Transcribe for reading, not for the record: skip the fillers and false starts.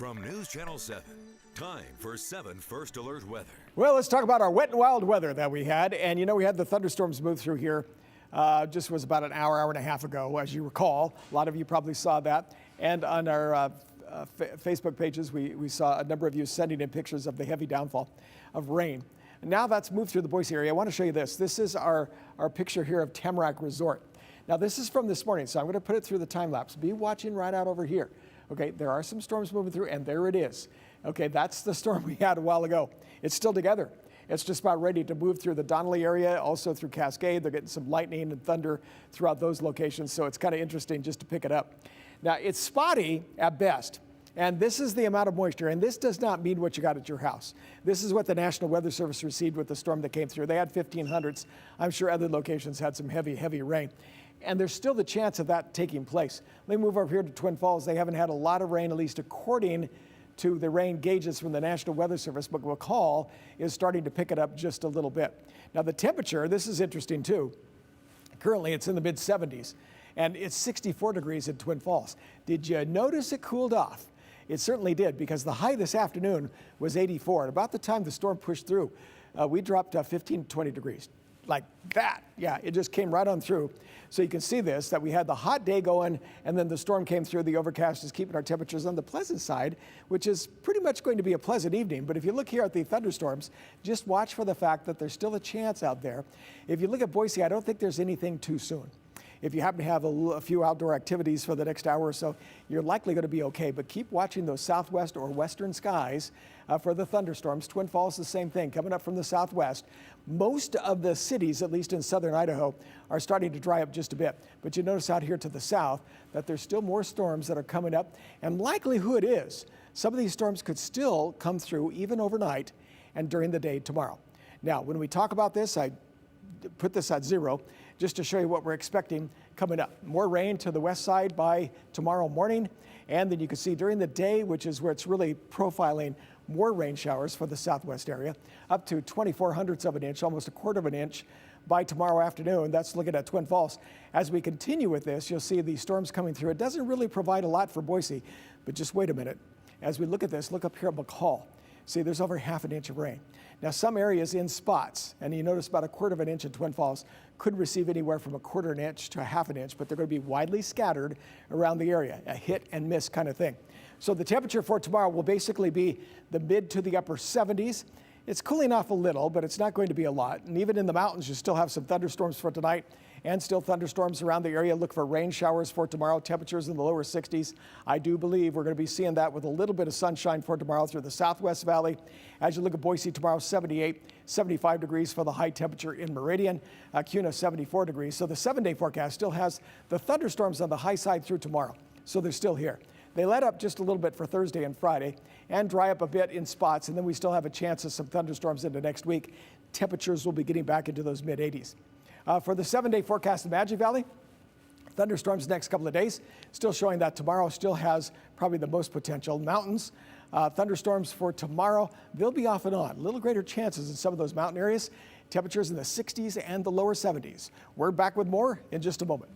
From News Channel 7, time for 7 First Alert weather. Well, let's talk about our wet and wild weather that we had. And you know, we had the thunderstorms move through here. Just was about an hour and a half ago, as you recall. A lot of you probably saw that. And on our Facebook pages, we saw a number of you sending in pictures of the heavy downfall of rain. And now that's moved through the Boise area. I want to show you this. This is our picture here of Tamarack Resort. Now, this is from this morning, so I'm going to put it through the time lapse. Be watching right out over here. Okay, there are some storms moving through, and there it is. Okay, that's the storm we had a while ago. It's still together. It's just about ready to move through the Donnelly area, also through Cascade. They're getting some lightning and thunder throughout those locations, so it's kind of interesting just to pick it up. Now, it's spotty at best, and this is the amount of moisture, and this does not mean what you got at your house. This is what the National Weather Service received with the storm that came through. They had 1,500s. I'm sure other locations had some heavy, heavy rain. And there's still the chance of that taking place. Let me move over here to Twin Falls. They haven't had a lot of rain, at least according to the rain gauges from the National Weather Service, but McCall is starting to pick it up just a little bit. Now the temperature, this is interesting too. Currently it's in the mid 70s and it's 64 degrees in Twin Falls. Did you notice it cooled off? It certainly did, because the high this afternoon was 84. And about the time the storm pushed through, we dropped 15 to 20 degrees. Like that. Yeah, it just came right on through. So you can see this, that we had the hot day going, and then the storm came through. The overcast is keeping our temperatures on the pleasant side, which is pretty much going to be a pleasant evening. But if you look here at the thunderstorms, just watch for the fact that there's still a chance out there. If you look at Boise, I don't think there's anything too soon. If you happen to have a few outdoor activities for the next hour or so, you're likely going to be okay. But keep watching those southwest or western skies for the thunderstorms. Twin Falls, the same thing, coming up from the southwest. Most of the cities, at least in southern Idaho, are starting to dry up just a bit. But you notice out here to the south that there's still more storms that are coming up. And likelihood is some of these storms could still come through even overnight and during the day tomorrow. Now, when we talk about this, I put this at 0 just to show you what we're expecting coming up. More rain to the west side by tomorrow morning, and then you can see during the day, which is where it's really profiling, more rain showers for the southwest area, up to 24/100ths of an inch, almost a quarter of an inch by tomorrow afternoon. That's looking at Twin Falls. As we continue with this, you'll see these storms coming through. It doesn't really provide a lot for Boise, but just wait a minute. As we look at this, look up here at McCall. See, there's over ½ an inch of rain. Now, some areas in spots, and you notice about a quarter of an inch in Twin Falls, could receive anywhere from a quarter of an inch to ½ an inch, but they're going to be widely scattered around the area, a hit and miss kind of thing. So the temperature for tomorrow will basically be the mid to the upper 70s. It's cooling off a little, but it's not going to be a lot. And even in the mountains, you still have some thunderstorms for tonight and still thunderstorms around the area. Look for rain showers for tomorrow, temperatures in the lower 60s. I do believe we're going to be seeing that with a little bit of sunshine for tomorrow through the Southwest Valley. As you look at Boise tomorrow, 78, 75 degrees for the high temperature in Meridian, Kuna 74 degrees. So the 7-day forecast still has the thunderstorms on the high side through tomorrow. So they're still here. They let up just a little bit for Thursday and Friday and dry up a bit in spots, and then we still have a chance of some thunderstorms into next week. Temperatures will be getting back into those mid 80s. For the 7-day forecast in Magic Valley, thunderstorms the next couple of days, still showing that tomorrow still has probably the most potential. Mountains, thunderstorms for tomorrow, they'll be off and on. A little greater chances in some of those mountain areas. Temperatures in the 60s and the lower 70s. We're back with more in just a moment.